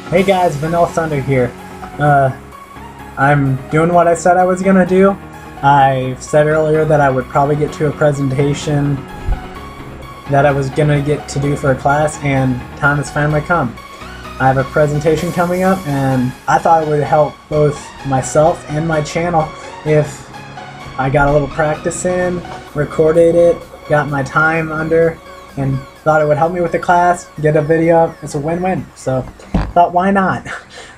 Hey guys, Vanilla Thunder here. I'm doing what I said I was gonna do. I said earlier that I would probably get to a presentation that I was gonna get to do for a class, and time has finally come. I have a presentation coming up, and I thought it would help both myself and my channel if I got a little practice in, recorded it, got my time under, and thought it would help me with the class, get a video up. It's a win-win, so thought why not.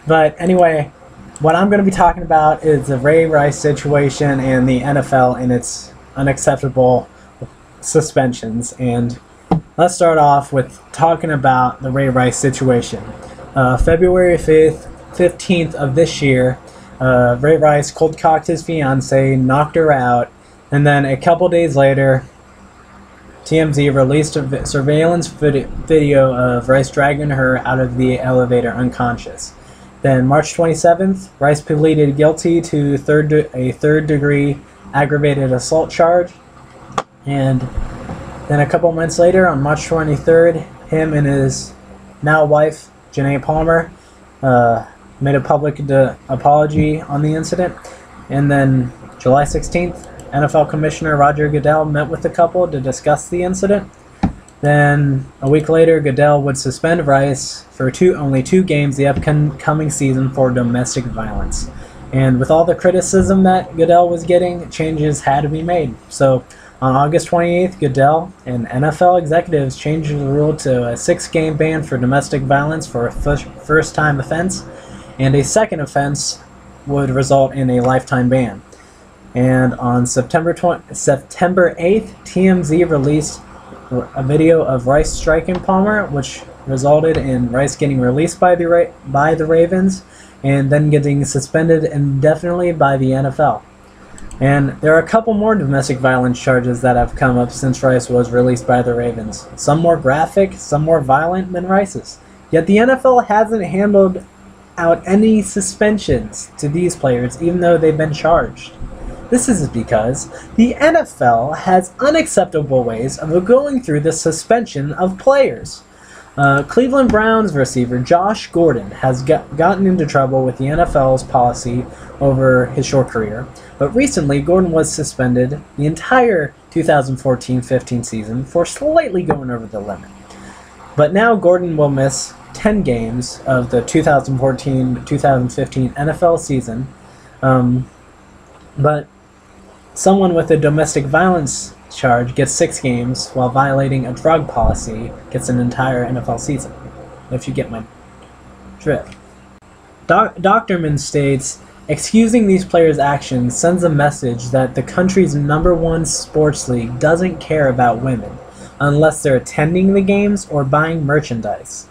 But anyway, what I'm going to be talking about is the Ray Rice situation and the NFL and its unacceptable suspensions. And let's start off with talking about the Ray Rice situation. February 15th of this year, Ray Rice cold-cocked his fiancée, knocked her out, and then a couple days later, TMZ released a surveillance video of Rice dragging her out of the elevator unconscious. Then March 27th, Rice pleaded guilty to a third-degree aggravated assault charge. And then a couple months later, on March 23rd, him and his now wife, Janae Palmer, made a public apology on the incident. And then July 16th, NFL Commissioner Roger Goodell met with the couple to discuss the incident. Then a week later, Goodell would suspend Rice for only two games the upcoming season for domestic violence. And with all the criticism that Goodell was getting, changes had to be made. So on August 28th, Goodell and NFL executives changed the rule to a 6-game ban for domestic violence for a first-time offense, and a second offense would result in a lifetime ban. And on September 8th, TMZ released a video of Rice striking Palmer, which resulted in Rice getting released by the Ravens and then getting suspended indefinitely by the NFL. And there are a couple more domestic violence charges that have come up since Rice was released by the Ravens. Some more graphic, some more violent than Rice's. Yet the NFL hasn't handled out any suspensions to these players, even though they've been charged. This is because the NFL has unacceptable ways of going through the suspension of players. Cleveland Browns receiver Josh Gordon has gotten into trouble with the NFL's policy over his short career, but recently Gordon was suspended the entire 2014-15 season for slightly going over the limit. But now Gordon will miss 10 games of the 2014-2015 NFL season, but someone with a domestic violence charge gets 6 games, while violating a drug policy gets an entire NFL season, if you get my drift. Doctorman states, excusing these players' actions sends a message that the country's #1 sports league doesn't care about women, unless they're attending the games or buying merchandise.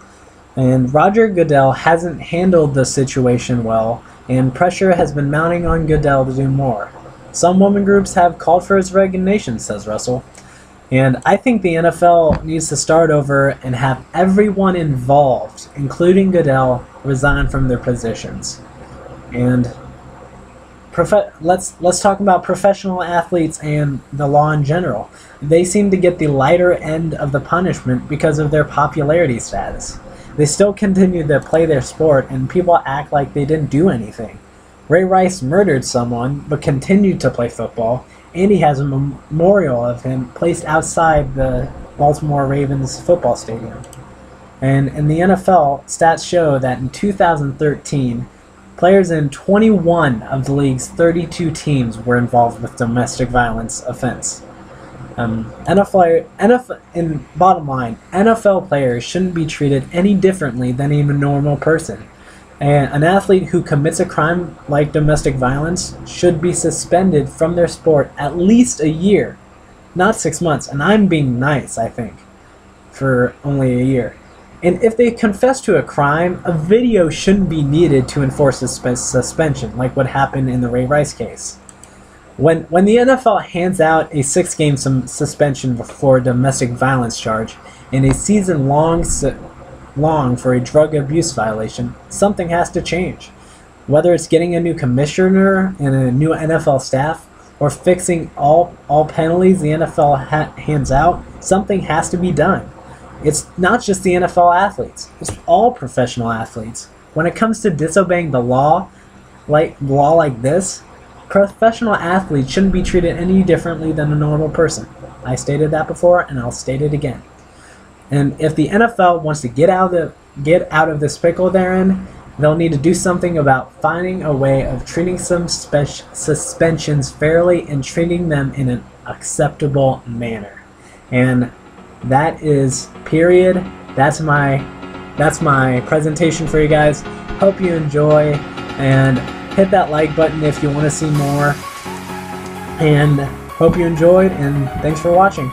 And Roger Goodell hasn't handled the situation well, and pressure has been mounting on Goodell to do more. Some women groups have called for his resignation, says Russell. And I think the NFL needs to start over and have everyone involved, including Goodell, resign from their positions. And let's talk about professional athletes and the law in general. They seem to get the lighter end of the punishment because of their popularity status. They still continue to play their sport, and people act like they didn't do anything. Ray Rice murdered someone, but continued to play football, and he has a memorial of him placed outside the Baltimore Ravens football stadium. And in the NFL, stats show that in 2013, players in 21 of the league's 32 teams were involved with domestic violence offense. In bottom line, NFL players shouldn't be treated any differently than a normal person. And an athlete who commits a crime like domestic violence should be suspended from their sport at least a year, not 6 months. And I'm being nice, I think, for only a year. And if they confess to a crime, a video shouldn't be needed to enforce a suspension, like what happened in the Ray Rice case. When the NFL hands out a 6-game suspension for a domestic violence charge and a season-long for a drug abuse violation, something has to change. Whether it's getting a new commissioner and a new NFL staff, or fixing all penalties the NFL hands out, something has to be done. It's not just the NFL athletes, it's all professional athletes. when it comes to disobeying the law like this, professional athletes shouldn't be treated any differently than a normal person. I stated that before, and I'll state it again. And if the NFL wants to get out of this pickle they're in, they'll need to do something about finding a way of treating some suspensions fairly and treating them in an acceptable manner. And that is period. That's my presentation for you guys. Hope you enjoy, and hit that like button if you want to see more. And hope you enjoyed, and thanks for watching.